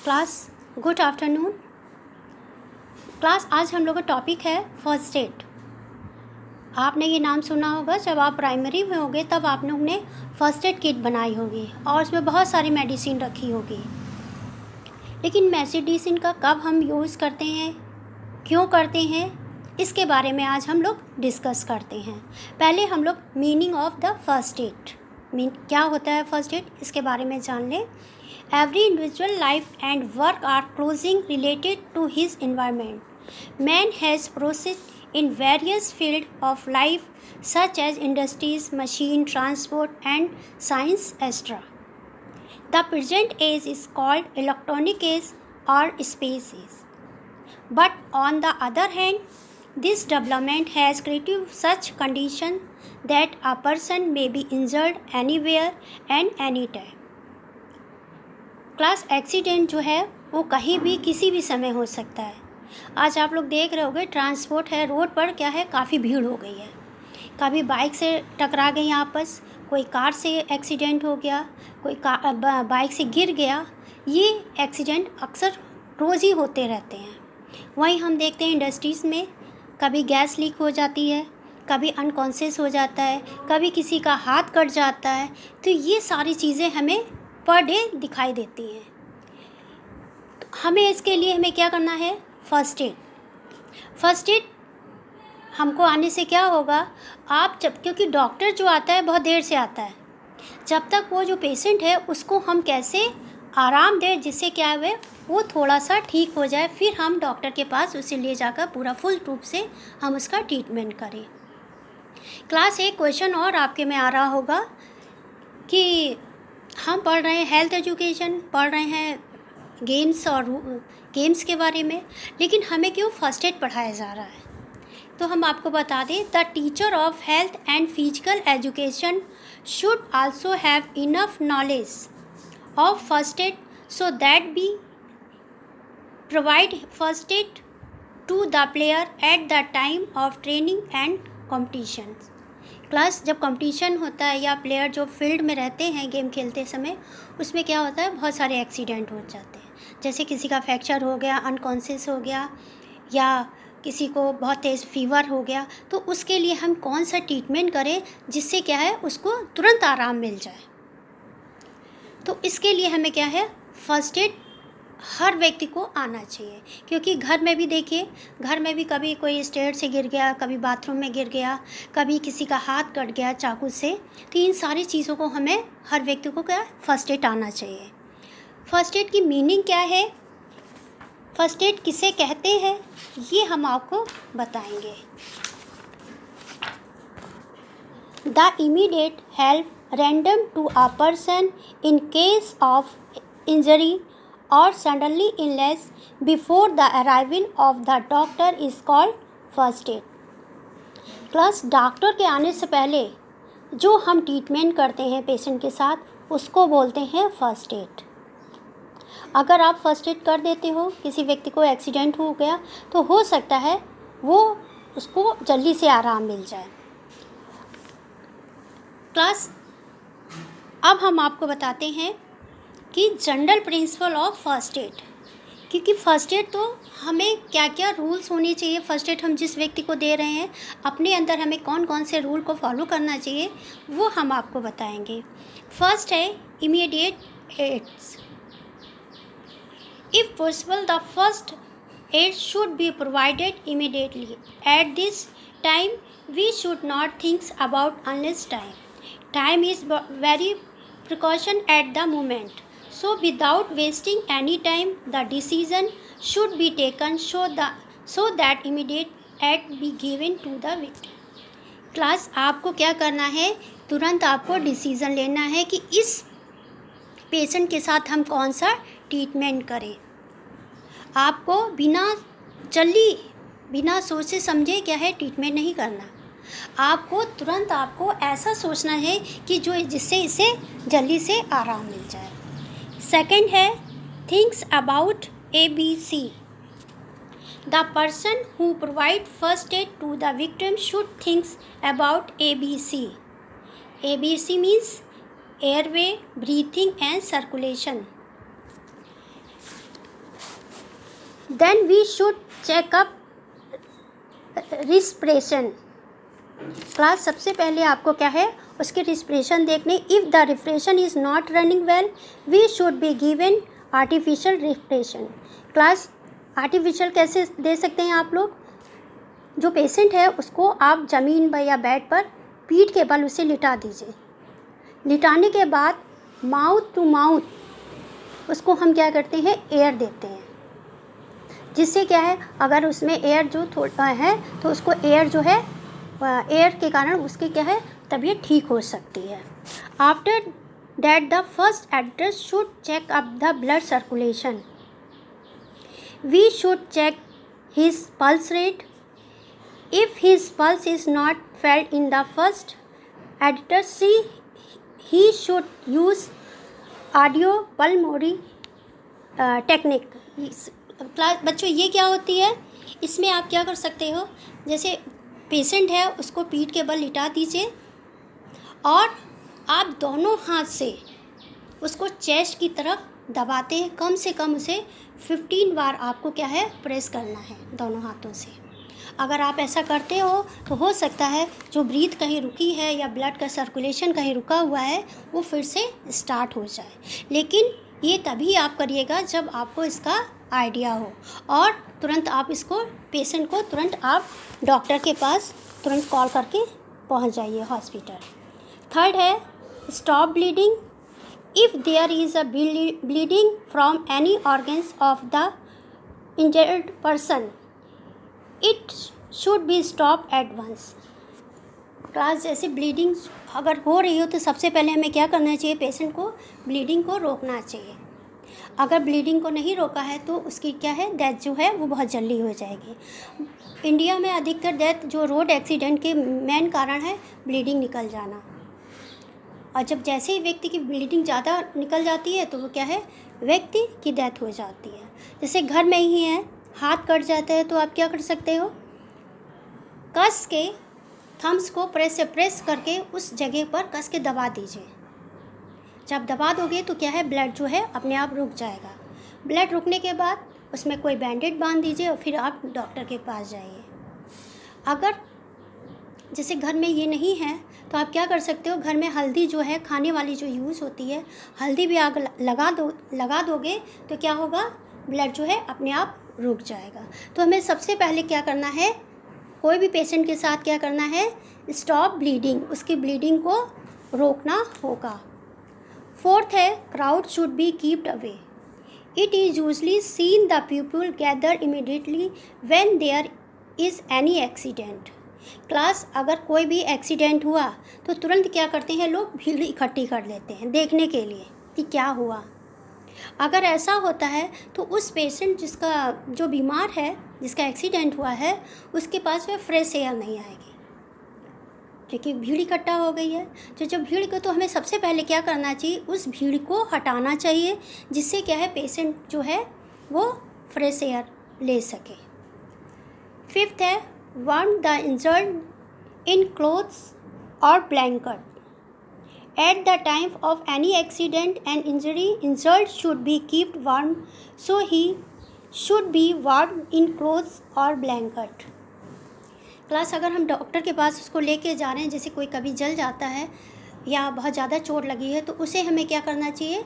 Class good afternoon. Class आज हम लोग का टॉपिक है फर्स्ट एड। आपने ये नाम सुना होगा, जब आप प्राइमरी में होंगे तब आप लोग ने फर्स्ट एड किट बनाई होगी और उसमें बहुत सारी मेडिसिन रखी होगी। लेकिन मेडिसिन का कब हम यूज़ करते हैं, क्यों करते हैं, इसके बारे में आज हम लोग डिस्कस करते हैं। पहले हम लोग meaning of the first add, क्या होता है फर्स्ट एड, इसके बारे में जान लें। Every individual life and work are closely related to his environment. Man has processed in various fields of life such as industries, machine, transport and science, etc. The present age is called electronic age or space age. But on the other hand, this development has created such conditions that a person may be injured anywhere and anytime. Class accident जो है वो कहीं भी किसी भी समय हो सकता है। आज आप लोग देख रहे होंगे ट्रांसपोर्ट है, रोड पर क्या है, काफ़ी भीड़ हो गई है। कभी बाइक से टकरा गई आपस, कोई कार से एक्सीडेंट हो गया, कोई बाइक से गिर गया। ये एक्सीडेंट अक्सर रोज़ ही होते रहते हैं। वहीं हम देखते हैं इंडस्ट्रीज़ में कभी गैस लीक हो जाती है, कभी अनकॉन्शियस हो जाता है, कभी किसी का हाथ कट जाता है। तो ये सारी चीज़ें हमें पर डे दिखाई देती हैं। तो हमें इसके लिए हमें क्या करना है, फर्स्ट एड। फर्स्ट एड हमको आने से क्या होगा, आप जब, क्योंकि डॉक्टर जो आता है बहुत देर से आता है, जब तक वो जो पेशेंट है उसको हम कैसे आराम दें जिससे क्या है वो थोड़ा सा ठीक हो जाए, फिर हम डॉक्टर के पास उसे ले जाकर पूरा फुल रूप से हम उसका ट्रीटमेंट करें। क्लास एक क्वेश्चन और आपके में आ रहा होगा कि हम पढ़ रहे हैं हेल्थ एजुकेशन, पढ़ रहे हैं गेम्स और गेम्स के बारे में, लेकिन हमें क्यों फर्स्ट एड पढ़ाया जा रहा है। तो हम आपको बता दें, the teacher of health and physical education should also have enough knowledge of first aid so that be provide first aid to the player at the time of training and competition. Class जब competition होता है या player जो field में रहते हैं game खेलते समय, उसमें क्या होता है, बहुत सारे एक्सीडेंट हो जाते हैं। जैसे किसी का फ्रैक्चर हो गया, अनकॉन्शियस हो गया, या किसी को बहुत तेज़ फीवर हो गया, तो उसके लिए हम कौन सा ट्रीटमेंट करें जिससे क्या है उसको तुरंत आराम मिल जाए। तो इसके लिए हमें क्या है, फर्स्ट एड हर व्यक्ति को आना चाहिए। क्योंकि घर में भी देखिए, घर में भी कभी कोई स्टेयर से गिर गया, कभी बाथरूम में गिर गया, कभी किसी का हाथ कट गया चाकू से, तो इन सारी चीज़ों को हमें हर व्यक्ति को क्या फर्स्ट एड आना चाहिए। फर्स्ट एड की मीनिंग क्या है, फर्स्ट एड किसे कहते हैं, ये हम आपको बताएंगे। The immediate help rendered to a person in case of injury और suddenly illness before the arrival of the doctor is called first aid. Plus doctor के आने से पहले जो हम ट्रीटमेंट करते हैं पेशेंट के साथ, उसको बोलते हैं फर्स्ट एड। अगर आप फर्स्ट एड कर देते हो, किसी व्यक्ति को एक्सीडेंट हो गया, तो हो सकता है वो उसको जल्दी से आराम मिल जाए। प्लस अब हम आपको बताते हैं कि general principle of first add, क्योंकि फर्स्ट एड तो हमें क्या क्या रूल्स होने चाहिए, फर्स्ट एड हम जिस व्यक्ति को दे रहे हैं अपने अंदर हमें कौन कौन से रूल को फॉलो करना चाहिए, वो हम आपको बताएंगे। फर्स्ट है immediate aids. If possible the first aid should be provided immediately. At this time we should not thinks about unless time is very precaution at the moment. So without wasting any time, the decision should be taken so that immediate aid be given to the victim. Class आपको क्या करना है, तुरंत आपको decision लेना है कि इस पेशेंट के साथ हम कौन सा ट्रीटमेंट करें। आपको बिना सोचे समझे क्या है ट्रीटमेंट नहीं करना। आपको तुरंत आपको ऐसा सोचना है कि जिससे इसे जल्दी से आराम मिल जाए। सेकेंड है thinks about ABC. The person who provide first aid to the victim should think about ABC. ABC means airway, breathing and circulation. Then we should checkup respiration. Class सबसे पहले आपको क्या है उसकी रिस्पिरेशन देखने। If the respiration is not running well we should be given artificial respiration. Class artificial कैसे दे सकते हैं आप लोग? जो पेशेंट है उसको आप ज़मीन पर या बेड पर पीठ के बल उसे लिटा दीजिए। लिटाने के बाद माउथ टू माउथ उसको हम क्या करते हैं एयर देते हैं, जिससे क्या है अगर उसमें एयर जो थोड़ा है तो उसको एयर जो है एयर के कारण उसकी क्या है तबीयत ठीक हो सकती है। After that the first aider should check up the blood circulation. We should check his pulse rate. If his pulse is not felt in the first editor he should use audio pulmonary technique. Class बच्चों ये क्या होती है, इसमें आप क्या कर सकते हो, जैसे पेशेंट है उसको पीठ के बल लिटा दीजिए और आप दोनों हाथ से उसको चेस्ट की तरफ दबाते हैं। कम से कम उसे 15 बार आपको क्या है प्रेस करना है दोनों हाथों से। अगर आप ऐसा करते हो सकता है जो ब्रीथ कहीं रुकी है या ब्लड का सर्कुलेशन कहीं रुका हुआ है वो फिर से स्टार्ट हो जाए। लेकिन ये तभी आप करिएगा जब आपको इसका आइडिया हो और तुरंत आप इसको पेशेंट को तुरंत आप डॉक्टर के पास तुरंत कॉल करके पहुंच जाइए हॉस्पिटल। थर्ड है stop bleeding. If there is a bleeding from any organs of the injured person it should be stop at once. Class जैसे ब्लीडिंग अगर हो रही हो तो सबसे पहले हमें क्या करना चाहिए, पेशेंट को ब्लीडिंग को रोकना चाहिए। अगर ब्लीडिंग को नहीं रोका है तो उसकी क्या है डेथ जो है वो बहुत जल्दी हो जाएगी। इंडिया में अधिकतर डेथ जो रोड एक्सीडेंट के मेन कारण है ब्लीडिंग निकल जाना, और जब जैसे ही व्यक्ति की ब्लीडिंग ज़्यादा निकल जाती है तो वो क्या है व्यक्ति की डेथ हो जाती है। जैसे घर में ही है हाथ कट जाता है तो आप क्या कर सकते हो, कस के थम्स को प्रेस से प्रेस करके उस जगह पर कस के दबा दीजिए। जब दबा दोगे तो क्या है ब्लड जो है अपने आप रुक जाएगा। ब्लड रुकने के बाद उसमें कोई बैंडेज बांध दीजिए और फिर आप डॉक्टर के पास जाइए। अगर जैसे घर में ये नहीं है तो आप क्या कर सकते हो, घर में हल्दी जो है खाने वाली जो यूज़ होती है हल्दी भी आग लगा दोगे तो क्या होगा ब्लड जो है अपने आप रुक जाएगा। तो हमें सबसे पहले क्या करना है, कोई भी पेशेंट के साथ क्या करना है स्टॉप ब्लीडिंग, उसकी ब्लीडिंग को रोकना होगा। फोर्थ है crowd should be keeped away. It is usually seen the people gather immediately when there is any accident. Class अगर कोई भी एक्सीडेंट हुआ तो तुरंत क्या करते हैं लोग भीड़ इकट्ठी कर लेते हैं देखने के लिए कि क्या हुआ। अगर ऐसा होता है तो उस पेशेंट जिसका जो बीमार है जिसका एक्सीडेंट हुआ है उसके पास में फ्रेश एयर नहीं आएगी क्योंकि भीड़ इकट्ठा हो गई है। तो जब भीड़ को तो हमें सबसे पहले क्या करना चाहिए, उस भीड़ को हटाना चाहिए जिससे क्या है पेशेंट जो है वो फ्रेश एयर ले सके। फिफ्थ है warm the injured in clothes और blanket. At the time of any accident and injury, injured should be kept warm, so he should be warm in clothes or blanket. Class अगर हम doctor के पास उसको लेके जा रहे हैं, जैसे कोई कभी जल जाता है या बहुत ज़्यादा चोट लगी है तो उसे हमें क्या करना चाहिए,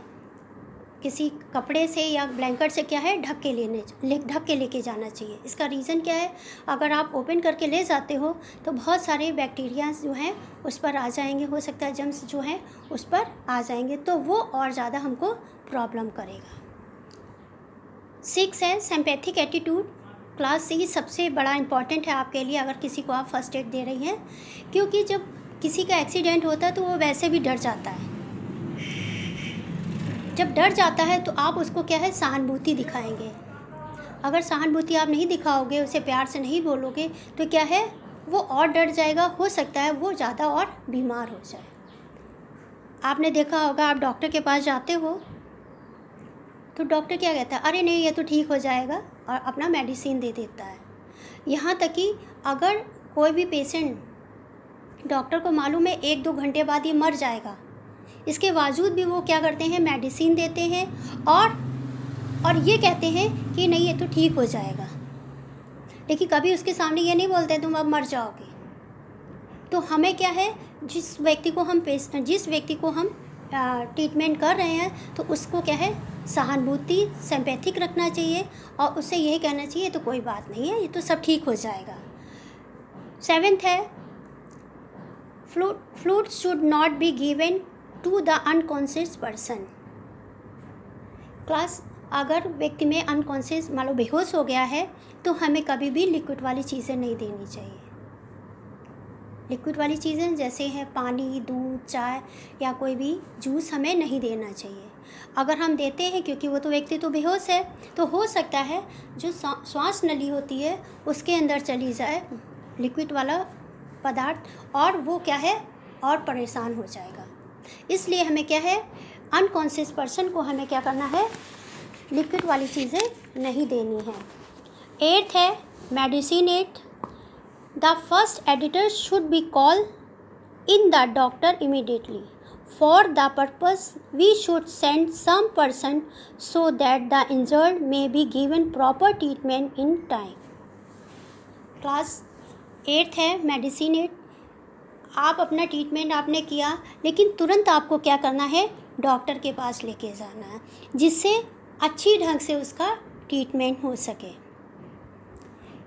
किसी कपड़े से या ब्लैंकेट से क्या है ढक के लेके जाना चाहिए। इसका रीज़न क्या है, अगर आप ओपन करके ले जाते हो तो बहुत सारे बैक्टीरियाज जो हैं उस पर आ जाएंगे, हो सकता है जर्म्स जो हैं उस पर आ जाएंगे तो वो और ज़्यादा हमको प्रॉब्लम करेगा। 6 है सिंपैथिक एटीट्यूड। क्लास C सबसे बड़ा इम्पॉर्टेंट है आपके लिए अगर किसी को आप फर्स्ट एड दे रही हैं, क्योंकि जब किसी का एक्सीडेंट होता है तो वो वैसे भी डर जाता है। जब डर जाता है तो आप उसको क्या है सहानुभूति दिखाएंगे। अगर सहानुभूति आप नहीं दिखाओगे, उसे प्यार से नहीं बोलोगे तो क्या है वो और डर जाएगा, हो सकता है वो ज़्यादा और बीमार हो जाए। आपने देखा होगा आप डॉक्टर के पास जाते हो तो डॉक्टर क्या कहता है, अरे नहीं ये तो ठीक हो जाएगा और अपना मेडिसिन दे देता है। यहाँ तक कि अगर कोई भी पेशेंट डॉक्टर को मालूम है 1-2 घंटे बाद ये मर जाएगा, इसके बावजूद भी वो क्या करते हैं मेडिसिन देते हैं और और ये कहते हैं कि नहीं ये तो ठीक हो जाएगा, लेकिन कभी उसके सामने ये नहीं बोलते तुम अब मर जाओगे। तो हमें क्या है, जिस व्यक्ति को हम ट्रीटमेंट कर रहे हैं तो उसको क्या है, सहानुभूति, सिंपैथिक रखना चाहिए और उससे यही कहना चाहिए तो कोई बात नहीं है, ये तो सब ठीक हो जाएगा। 7th है, fluid should not be given to the unconscious person. Class, अगर व्यक्ति में अनकॉन्शियस मान लो बेहोश हो गया है तो हमें कभी भी लिक्विड वाली चीज़ें नहीं देनी चाहिए। लिक्विड वाली चीज़ें जैसे हैं पानी, दूध, चाय या कोई भी जूस हमें नहीं देना चाहिए। अगर हम देते हैं, क्योंकि वो तो व्यक्ति तो बेहोश है, तो हो सकता है जो श्वास नली होती है उसके अंदर चली जाए लिक्विड वाला पदार्थ और वो क्या है और परेशान हो जाएगा। इसलिए हमें क्या है, अनकॉन्शियस पर्सन को हमें क्या करना है, लिक्विड वाली चीज़ें नहीं देनी है। 8th है, medicine aid. The first editor should be called in the doctor immediately. For the purpose, we should send some person so that the injured may be given proper treatment in time. Class 8th है, medicine add. आप अपना treatment आपने किया, लेकिन तुरंत आपको क्या करना है, डॉक्टर के पास लेके जाना है, जिससे अच्छी ढंग से उसका ट्रीटमेंट हो सके।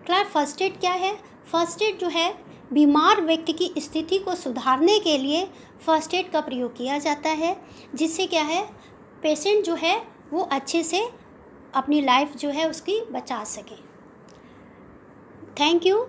क्लास फर्स्ट एड क्या है, फर्स्ट एड जो है बीमार व्यक्ति की स्थिति को सुधारने के लिए फर्स्ट एड का प्रयोग किया जाता है, जिससे क्या है, पेशेंट जो है वो अच्छे से अपनी लाइफ जो है उसकी बचा सके। Thank you.